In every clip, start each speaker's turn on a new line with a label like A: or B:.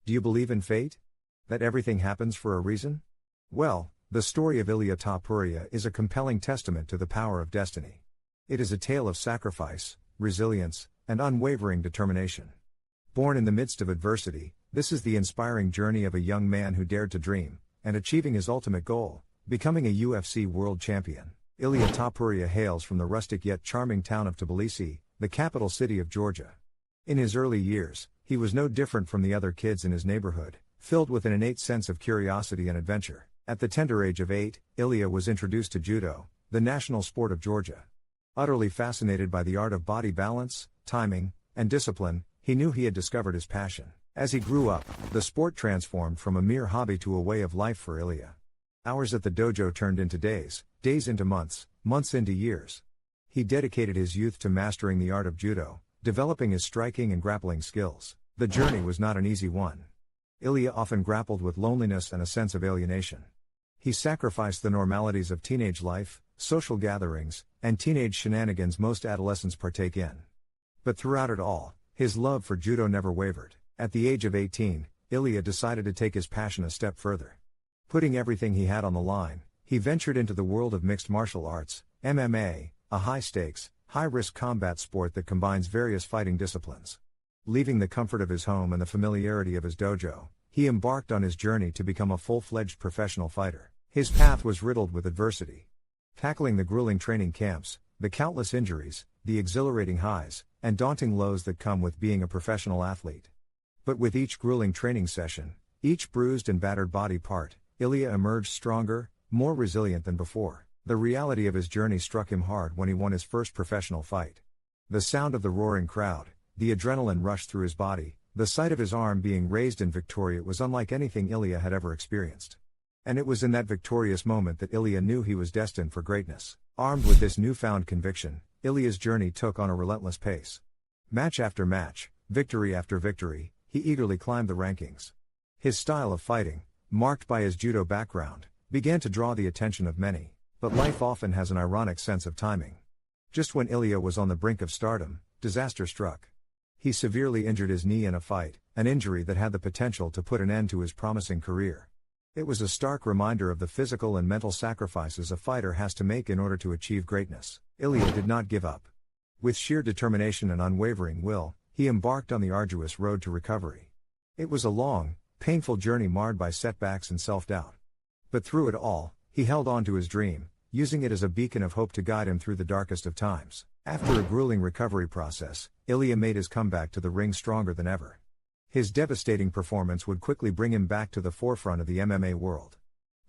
A: Do you believe in fate? That everything happens for a reason? Well, the story of Ilia Topuria is a compelling testament to the power of destiny. It is a tale of sacrifice, resilience, and unwavering determination. Born in the midst of adversity, this is the inspiring journey of a young man who dared to dream, and achieving his ultimate goal, becoming a UFC world champion. Ilia Topuria hails from the rustic yet charming town of Tbilisi, the capital city of Georgia. In his early years, he was no different from the other kids in his neighborhood, filled with an innate sense of curiosity and adventure. At the tender age of 8, Ilia was introduced to judo, the national sport of Georgia. Utterly fascinated by the art of body balance, timing, and discipline, he knew he had discovered his passion. As he grew up, the sport transformed from a mere hobby to a way of life for Ilia. Hours at the dojo turned into days, days into months, months into years. He dedicated his youth to mastering the art of judo, developing his striking and grappling skills. The journey was not an easy one. Ilia often grappled with loneliness and a sense of alienation. He sacrificed the normalities of teenage life, social gatherings, and teenage shenanigans most adolescents partake in. But throughout it all, his love for judo never wavered. At the age of 18, Ilia decided to take his passion a step further. Putting everything he had on the line, he ventured into the world of mixed martial arts, MMA, a high-stakes, high-risk combat sport that combines various fighting disciplines. Leaving the comfort of his home and the familiarity of his dojo, he embarked on his journey to become a full-fledged professional fighter. His path was riddled with adversity. Tackling the grueling training camps, the countless injuries, the exhilarating highs, and daunting lows that come with being a professional athlete. But with each grueling training session, each bruised and battered body part, Ilia emerged stronger, more resilient than before. The reality of his journey struck him hard when he won his first professional fight. The sound of the roaring crowd, the adrenaline rushed through his body, the sight of his arm being raised in victory was unlike anything Ilia had ever experienced. And it was in that victorious moment that Ilia knew he was destined for greatness. Armed with this newfound conviction, Ilia's journey took on a relentless pace. Match after match, victory after victory, he eagerly climbed the rankings. His style of fighting, marked by his judo background, began to draw the attention of many. But life often has an ironic sense of timing. Just when Ilia was on the brink of stardom, disaster struck. He severely injured his knee in a fight, an injury that had the potential to put an end to his promising career. It was a stark reminder of the physical and mental sacrifices a fighter has to make in order to achieve greatness. Ilia did not give up. With sheer determination and unwavering will, he embarked on the arduous road to recovery. It was a long, painful journey marred by setbacks and self-doubt. But through it all, he held on to his dream, using it as a beacon of hope to guide him through the darkest of times. After a grueling recovery process, Ilia made his comeback to the ring stronger than ever. His devastating performance would quickly bring him back to the forefront of the MMA world.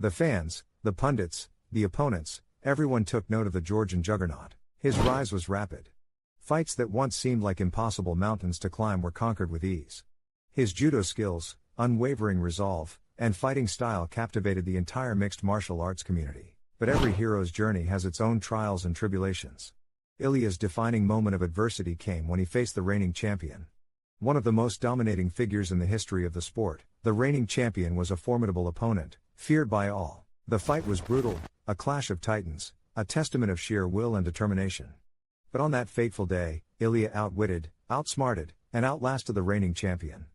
A: The fans, the pundits, the opponents, everyone took note of the Georgian juggernaut. His rise was rapid. Fights that once seemed like impossible mountains to climb were conquered with ease. His judo skills, unwavering resolve, and fighting style captivated the entire mixed martial arts community. But every hero's journey has its own trials and tribulations. Ilia's defining moment of adversity came when he faced the reigning champion. One of the most dominating figures in the history of the sport, the reigning champion was a formidable opponent, feared by all. The fight was brutal, a clash of titans, a testament of sheer will and determination. But on that fateful day, Ilia outwitted, outsmarted, and outlasted the reigning champion.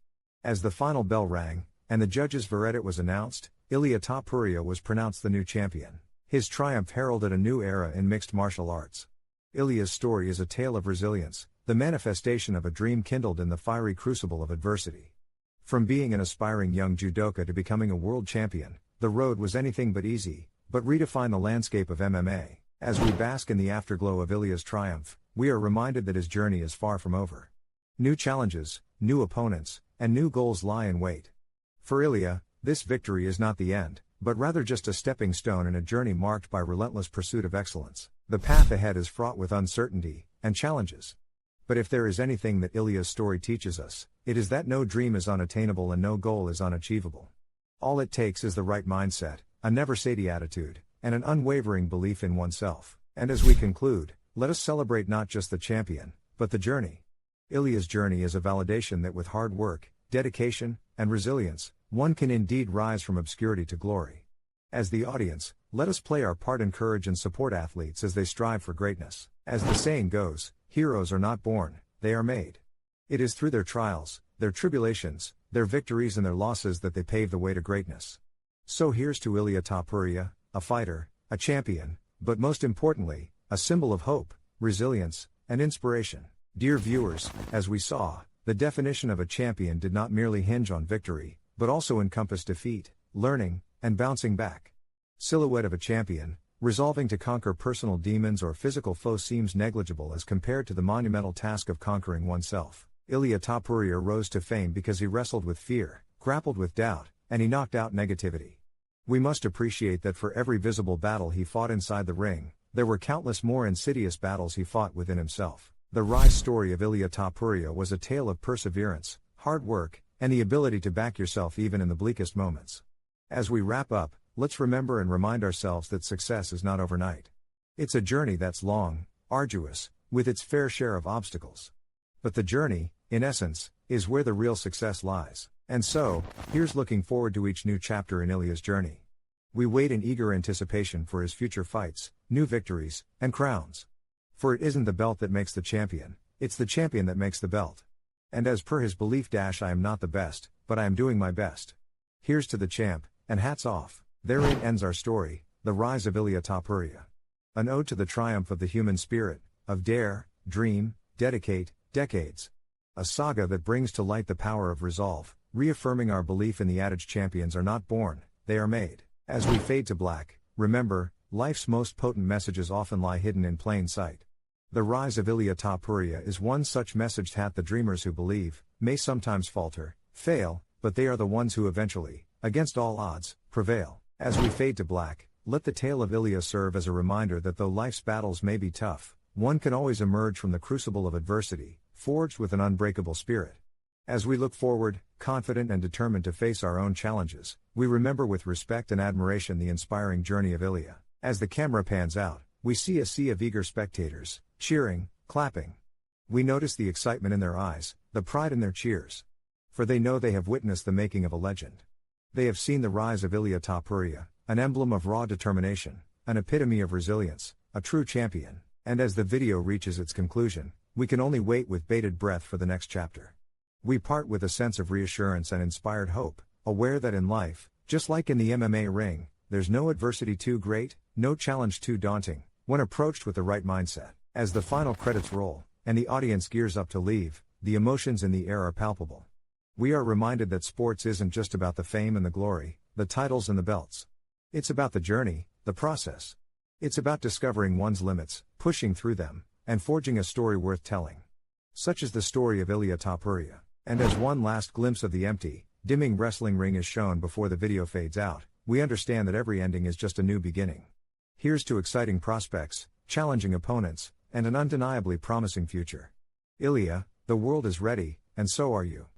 A: As the final bell rang, and the judge's verdict was announced, Ilia Topuria was pronounced the new champion. His triumph heralded a new era in mixed martial arts. Ilia's story is a tale of resilience, the manifestation of a dream kindled in the fiery crucible of adversity. From being an aspiring young judoka to becoming a world champion, the road was anything but easy, but redefined the landscape of MMA. As we bask in the afterglow of Ilia's triumph, we are reminded that his journey is far from over. New challenges, new opponents, and new goals lie in wait. For Ilia, this victory is not the end, but rather just a stepping stone in a journey marked by relentless pursuit of excellence. The path ahead is fraught with uncertainty and challenges. But if there is anything that Ilia's story teaches us, it is that no dream is unattainable and no goal is unachievable. All it takes is the right mindset, a never-say-die attitude, and an unwavering belief in oneself. And as we conclude, let us celebrate not just the champion, but the journey. Ilia's journey is a validation that with hard work, dedication, and resilience, one can indeed rise from obscurity to glory. As the audience, let us play our part, encourage and support athletes as they strive for greatness. As the saying goes, heroes are not born, they are made. It is through their trials, their tribulations, their victories and their losses that they pave the way to greatness. So here's to Ilia Topuria, a fighter, a champion, but most importantly, a symbol of hope, resilience, and inspiration. Dear viewers, as we saw, the definition of a champion did not merely hinge on victory, but also encompass defeat, learning, and bouncing back. Silhouette of a champion, resolving to conquer personal demons or physical foes seems negligible as compared to the monumental task of conquering oneself. Ilia Topuria rose to fame because he wrestled with fear, grappled with doubt, and he knocked out negativity. We must appreciate that for every visible battle he fought inside the ring, there were countless more insidious battles he fought within himself. The rise story of Ilia Topuria was a tale of perseverance, hard work, and the ability to back yourself even in the bleakest moments. As we wrap up, let's remember and remind ourselves that success is not overnight. It's a journey that's long, arduous, with its fair share of obstacles. But the journey, in essence, is where the real success lies. And so, here's looking forward to each new chapter in Ilia's journey. We wait in eager anticipation for his future fights, new victories, and crowns. For it isn't the belt that makes the champion, it's the champion that makes the belt. And as per his belief, I am not the best, but I am doing my best. Here's to the champ, and hats off. Therein ends our story, the rise of Ilia Topuria. An ode to the triumph of the human spirit, of dare, dream, dedicate, decades. A saga that brings to light the power of resolve, reaffirming our belief in the adage champions are not born, they are made. As we fade to black, remember, life's most potent messages often lie hidden in plain sight. The rise of Ilia Topuria is one such message that the dreamers who believe, may sometimes falter, fail, but they are the ones who eventually, against all odds, prevail. As we fade to black, let the tale of Ilia serve as a reminder that though life's battles may be tough, one can always emerge from the crucible of adversity, forged with an unbreakable spirit. As we look forward, confident and determined to face our own challenges, we remember with respect and admiration the inspiring journey of Ilia. As the camera pans out, we see a sea of eager spectators, cheering, clapping. We notice the excitement in their eyes, the pride in their cheers. For they know they have witnessed the making of a legend. They have seen the rise of Ilia Topuria, an emblem of raw determination, an epitome of resilience, a true champion. And as the video reaches its conclusion, we can only wait with bated breath for the next chapter. We part with a sense of reassurance and inspired hope, aware that in life, just like in the MMA ring, there's no adversity too great, no challenge too daunting, when approached with the right mindset. As the final credits roll, and the audience gears up to leave, the emotions in the air are palpable. We are reminded that sports isn't just about the fame and the glory, the titles and the belts. It's about the journey, the process. It's about discovering one's limits, pushing through them, and forging a story worth telling. Such is the story of Ilia Topuria. And as one last glimpse of the empty, dimming wrestling ring is shown before the video fades out, we understand that every ending is just a new beginning. Here's to exciting prospects, challenging opponents, and an undeniably promising future. Ilia, the world is ready, and so are you.